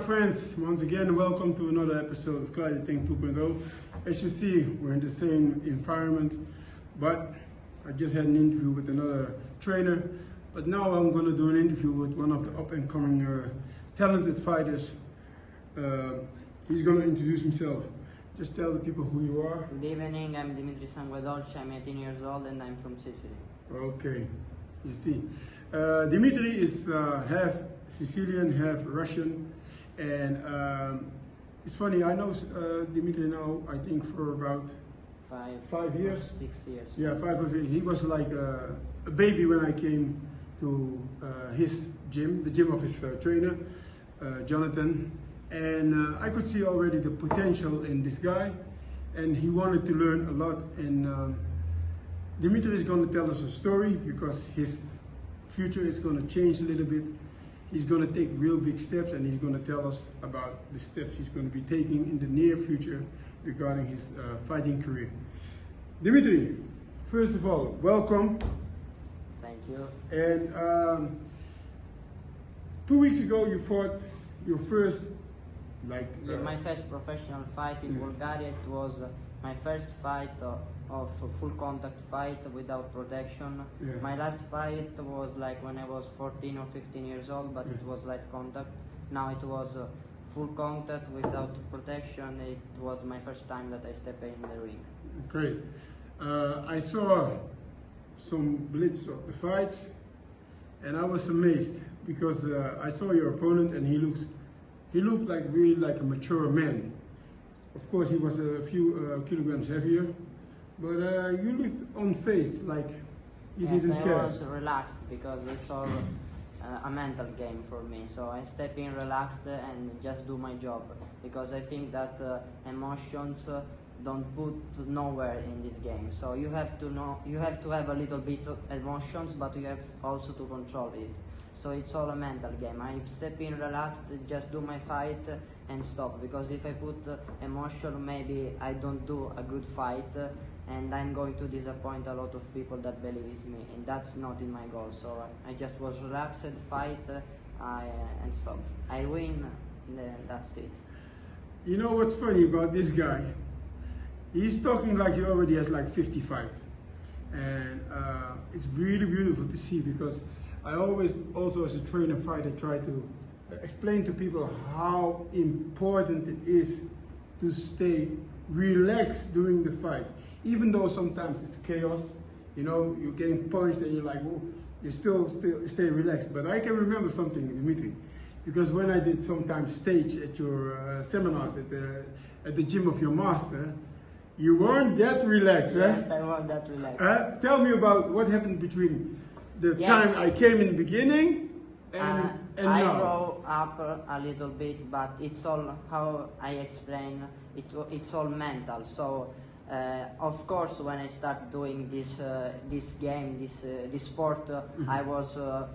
friends, once again welcome to another episode of Clarity Think 2.0. As you see, we're in the same environment, but I just had an interview with another trainer, but now I'm going to do an interview with one of the up-and-coming talented fighters. He's going to introduce himself. Just tell the people who you are. Good evening, I'm Dimitri Sanguedolce, I'm 18 years old and I'm from Sicily. Okay, you see. Dimitri is half Sicilian, half Russian, and it's funny, I know Dimitri now, I think for about 5 years? 6 years. Yeah, 5 years. He was like a baby when I came to his gym, the gym of his trainer, Jonathan, and I could see already the potential in this guy, and he wanted to learn a lot, and Dimitri is going to tell us a story because his future is going to change a little bit. He's going to take real big steps, and he's going to tell us about the steps he's going to be taking in the near future regarding his fighting career. Dimitri, first of all, welcome. Thank you. And 2 weeks ago you fought your first, my first professional fight in Bulgaria. It was my first fight of a full contact fight without protection. Yeah. My last fight was like when I was 14 or 15 years old, but it was light contact. Now it was full contact without protection. It was my first time that I stepped in the ring. Great. I saw some blitz of the fights, and I was amazed because I saw your opponent, and he looked like really like a mature man. Of course, he was a few kilograms heavier, but you looked on face like you didn't care. I was relaxed because it's all a mental game for me. So I step in relaxed and just do my job, because I think that emotions don't put nowhere in this game. So you have to have a little bit of emotions, but you have also to control it. So it's all a mental game. I step in relaxed, just do my fight and stop, because if I put emotion, maybe I don't do a good fight, and I'm going to disappoint a lot of people that believe in me, and that's not in my goal. So I just was relaxed, fight, and stop. I win, and that's it. You know what's funny about this guy? He's talking like he already has like 50 fights, and it's really beautiful to see, because I always, also as a trainer fighter, try to explain to people how important it is to stay relaxed during the fight. Even though sometimes it's chaos, you know, you're getting punched and you're like, oh, you still stay relaxed. But I can remember something, Dimitri, because when I did sometimes stage at your seminars at the gym of your master, you weren't that relaxed, Yes, I wasn't that relaxed. Tell me about what happened between the time I came in the beginning and I now. grow up a little bit, but it's all, how I explain, it's all mental. So of course, when I start doing this game, this sport, I was a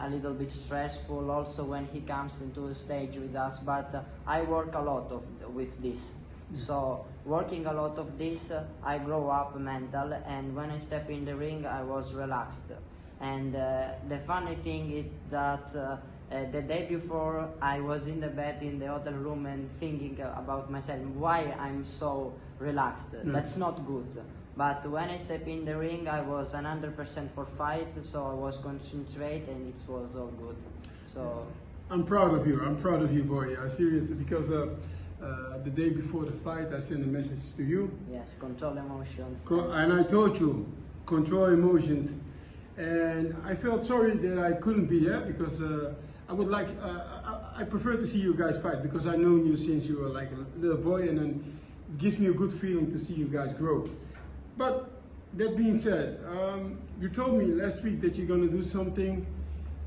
little bit stressful also when he comes into the stage with us, but I work a lot with this. So working a lot of this, I grow up mental, and when I step in the ring, I was relaxed. And the funny thing is that the day before, I was in the bed in the hotel room and thinking about myself, why I'm so relaxed. That's not good. But when I step in the ring, I was 100% for fight, so I was concentrated, and it was all good. So I'm proud of you. I'm proud of you, boy. Seriously, because the day before the fight, I sent a message to you. Yes, control emotions. And I told you, control emotions. And I felt sorry that I couldn't be there, because I would like, I prefer to see you guys fight, because I know you since you were like a little boy, and then it gives me a good feeling to see you guys grow. But that being said, you told me last week that you're going to do something,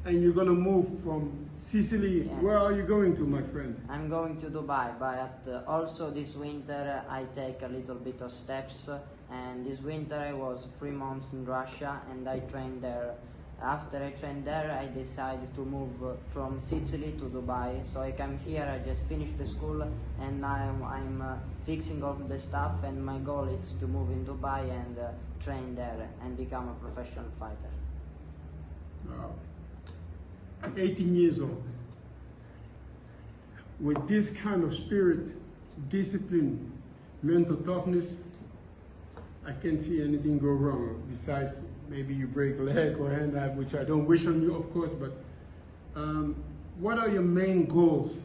and you're going to move from Sicily. Yes. Where are you going to, my friend? I'm going to Dubai, but also this winter I take a little bit of steps, and this winter I was 3 months in Russia, and I trained there. After I trained there, I decided to move from Sicily to Dubai. So I come here, I just finished the school, and I'm fixing all the stuff, and my goal is to move in Dubai and train there and become a professional fighter. Wow. 18 years old. with this kind of spirit, discipline, mental toughness, I can't see anything go wrong. Besides, maybe you break a leg or hand, which I don't wish on you, of course. But what are your main goals?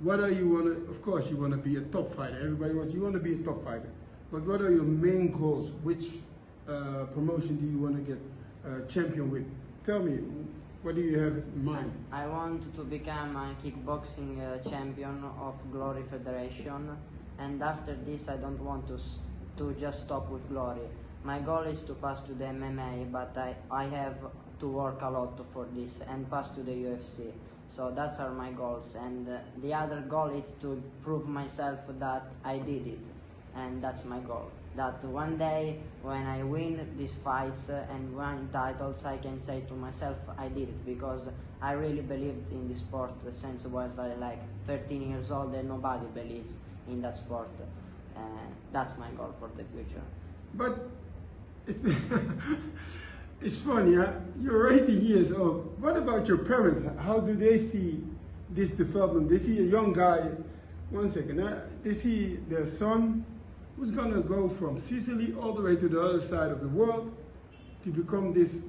What are you wanna? Of course, you want to be a top fighter. Everybody wants you want to be a top fighter. But what are your main goals? Which promotion do you want to get champion with? Tell me, what do you have in mind? I want to become a kickboxing champion of Glory Federation, and after this I don't want to just stop with Glory. My goal is to pass to the MMA, but I have to work a lot for this and pass to the UFC. So that's are my goals, and the other goal is to prove myself that I did it, and that's my goal. That one day when I win these fights and win titles, I can say to myself I did it, because I really believed in this sport since I was like 13 years old, and nobody believes in that sport. That's my goal for the future. But it's it's funny, huh? You're 18 years old. What about your parents? How do they see this development? They see a young guy, one second, they see their son who's gonna go from Sicily all the way to the other side of the world to become this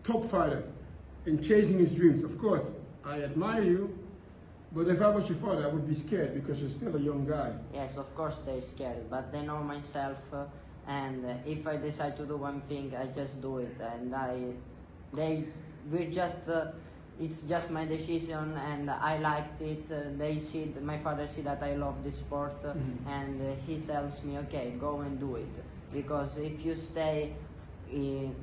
top fighter and chasing his dreams. Of course, I admire you, but if I was your father, I would be scared because you're still a young guy. Yes, of course they're scared, but they know myself, and if I decide to do one thing, I just do it, and it's just my decision, and I liked it. My father see that I love this sport, and he tells me, okay, go and do it, because if you stay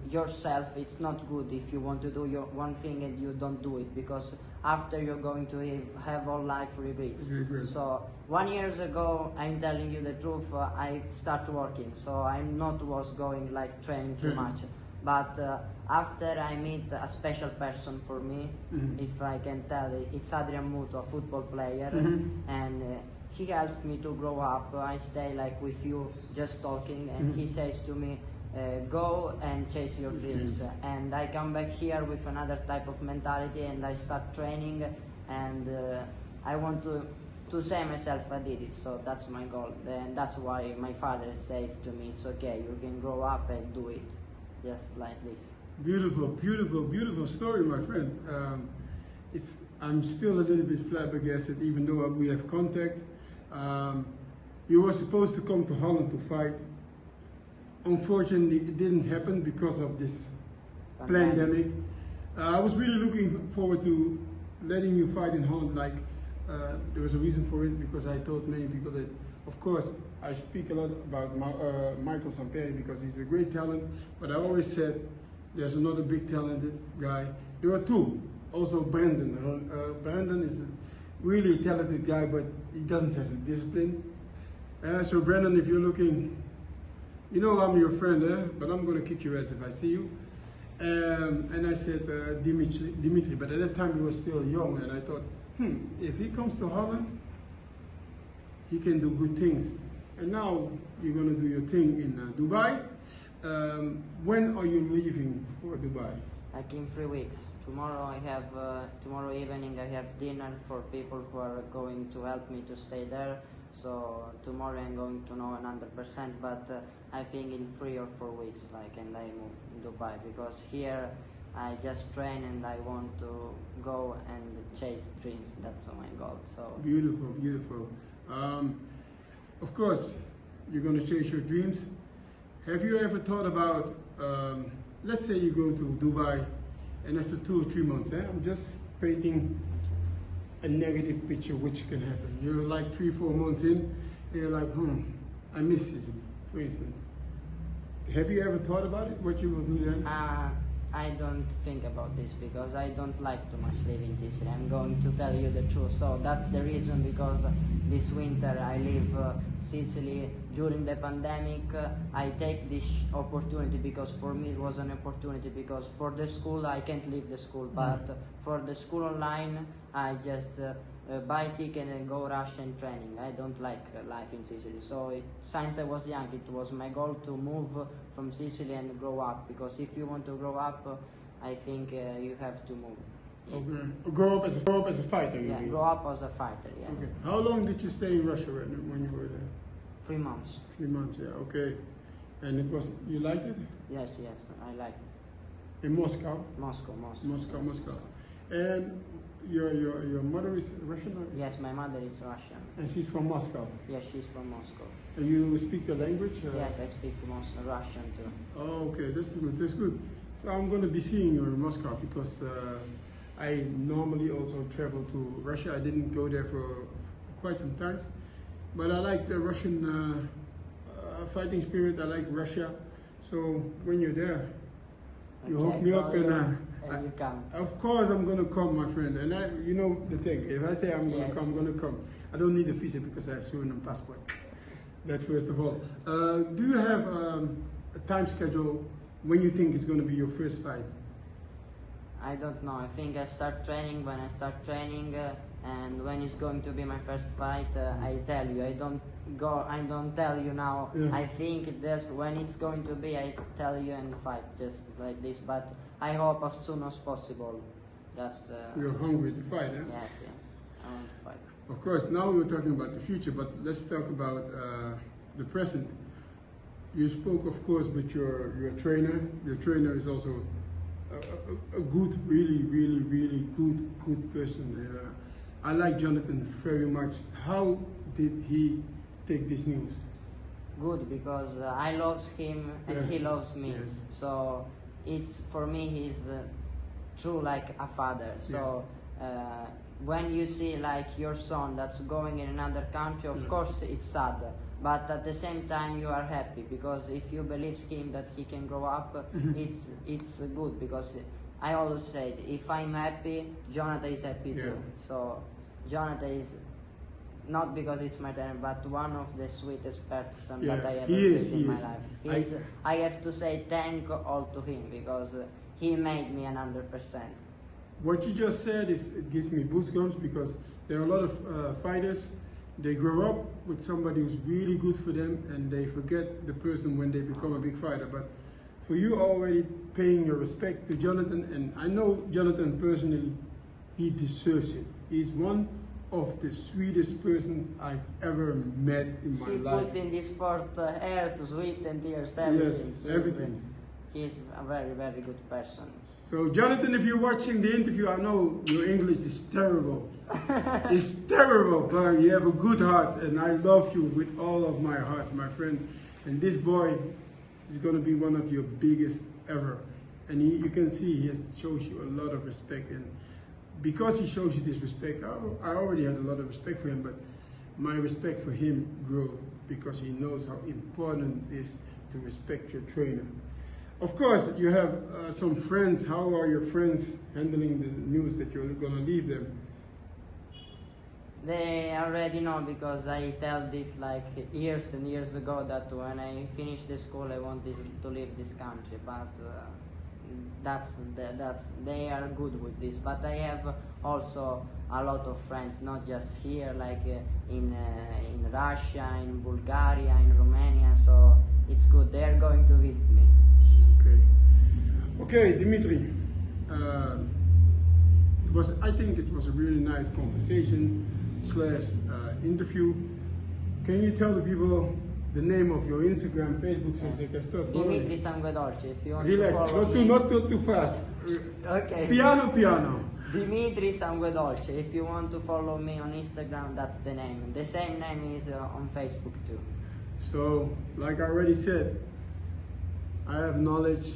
yourself, it's not good if you want to do your one thing and you don't do it, because after you're going to have all life regrets. So 1 year ago, I'm telling you the truth, I start working, so I'm not was going like training too much. But after I meet a special person for me, if I can tell, it's Adrian Muto, a football player, and he helped me to grow up. I stay like with you, just talking, and he says to me, go and chase your dreams. And I come back here with another type of mentality, and I start training, and I want to say myself I did it. So that's my goal, and that's why my father says to me, it's okay, you can grow up and do it, just like this. Beautiful, beautiful, beautiful story, my friend. I'm still a little bit flabbergasted, even though we have contact. You were supposed to come to Holland to fight. Unfortunately, it didn't happen because of this pandemic. I was really looking forward to letting you fight in Holland. Like, there was a reason for it, because I told many people that, of course, I speak a lot about Michael Samperi because he's a great talent, but I always said there's another big talented guy. There are two. Also Brandon. Brandon is really a talented guy, but he doesn't have the discipline. So Brandon, if you're looking, you know I'm your friend, but I'm going to kick your ass if I see you. And I said Dimitri, but at that time he was still young, and I thought, if he comes to Holland, he can do good things. And now you're going to do your thing in Dubai. When are you leaving for Dubai? Like in 3 weeks. Tomorrow tomorrow evening I have dinner for people who are going to help me to stay there. So tomorrow I'm going to know 100%, but I think in 3 or 4 weeks, and I move in Dubai, because here I just train and I want to go and chase dreams. That's my goal. So beautiful, beautiful. Of course, you're going to chase your dreams. Have you ever thought about, let's say you go to Dubai, and after 2 or 3 months, I'm just painting a negative picture which can happen. You're like 3 or 4 months in, and you're like, I miss this, for instance. Have you ever thought about it, what you will do then? I don't think about this, because I don't like too much living in Sicily. I'm going to tell you the truth. So that's the reason, because this winter I leave Sicily during the pandemic. I take this opportunity because for me it was an opportunity, because for the school I can't leave the school, but for the school online I just buy ticket and go rush and training. I don't like life in Sicily. So since I was young, it was my goal to move from Sicily and grow up, because if you want to grow up, I think you have to move. Okay. Grow up as a fighter. Yeah, grow up as a fighter. Yes. Okay. How long did you stay in Russia when you were there? 3 months. 3 months. Yeah. Okay. And you liked it? Yes, I like In Moscow. Moscow. Moscow. And your mother is Russian? Or? Yes, my mother is Russian. And she's from Moscow. Yes, she's from Moscow. And you speak the language? Yes, I speak Russian too. Oh, okay, that's good. That's good. So I'm going to be seeing you in Moscow because I normally also travel to Russia. I didn't go there for quite some time, but I like the Russian fighting spirit. I like Russia. So when you're there, you hook me up and you come. Of course I'm gonna come, my friend. And you know the thing. If I say I'm gonna come, I'm gonna come. I don't need a visa because I have Suriname passport. That's first of all. Do you have a time schedule when you think it's gonna be your first fight? I don't know. I think I start training when I start training, and when it's going to be my first fight, I tell you. I don't tell you now. Yeah. I think that's when it's going to be. I tell you and fight just like this. But I hope as soon as possible. That's the. You're hungry to fight, eh? Yes. I want to fight. Of course. Now we're talking about the future, but let's talk about the present. You spoke, of course, with your trainer. Your trainer is also a good, really good person. I like Jonathan very much. How did he take this news? Good, because I love him and he loves me. Yes. So it's for me he's true like a father. So when you see like your son that's going in another country, of course it's sad. But at the same time you are happy because if you believe him that he can grow up, it's good because I always say if I'm happy, Jonathan is happy too. So Jonathan is not because it's my trainer, but one of the sweetest person that I ever met in my life. I have to say thank all to him because he made me 100%. What you just said it gives me goosebumps because there are a lot of fighters. They grow up with somebody who's really good for them and they forget the person when they become a big fighter. But for you already paying your respect to Jonathan, and I know Jonathan personally, he deserves it. He's one of the sweetest persons I've ever met in my life. He put in this sport air to sweet and tears, everything. Yes, everything. He's a very good person. So Jonathan, if you're watching the interview, I know your English is terrible. It's terrible, but you have a good heart and I love you with all of my heart, my friend. And this boy is going to be one of your biggest ever. And you can see he shows you a lot of respect. And because he shows you this respect, I already had a lot of respect for him, but my respect for him grew because he knows how important it is to respect your trainer. Of course, you have some friends. How are your friends handling the news that you're going to leave them? They already know because I tell this like years and years ago that when I finish the school I want to leave this country. But they are good with this. But I have also a lot of friends, not just here, like in Russia, in Bulgaria, in Romania. So it's good. They are going to visit me. Okay, Dimitri. I think it was a really nice conversation / interview. Can you tell the people the name of your Instagram, Facebook, so they can start following? Dimitri Sanguedolce. If you want Relax, to follow me. not too fast. Okay. Piano. Dimitri Sanguedolce. If you want to follow me on Instagram, that's the name. The same name is on Facebook too. So, like I already said, I have knowledge.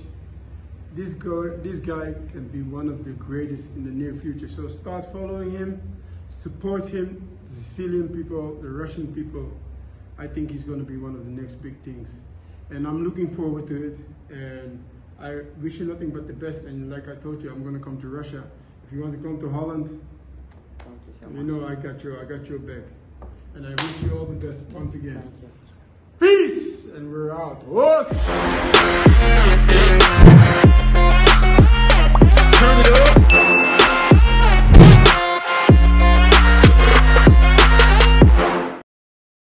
This guy can be one of the greatest in the near future. So start following him, support him, the Sicilian people, the Russian people. I think he's going to be one of the next big things. And I'm looking forward to it. And I wish you nothing but the best. And like I told you, I'm going to come to Russia. If you want to come to Holland, thank you so much. You know I got your back. And I wish you all the best once again. Thank you. Peace! And we're out. Whoa!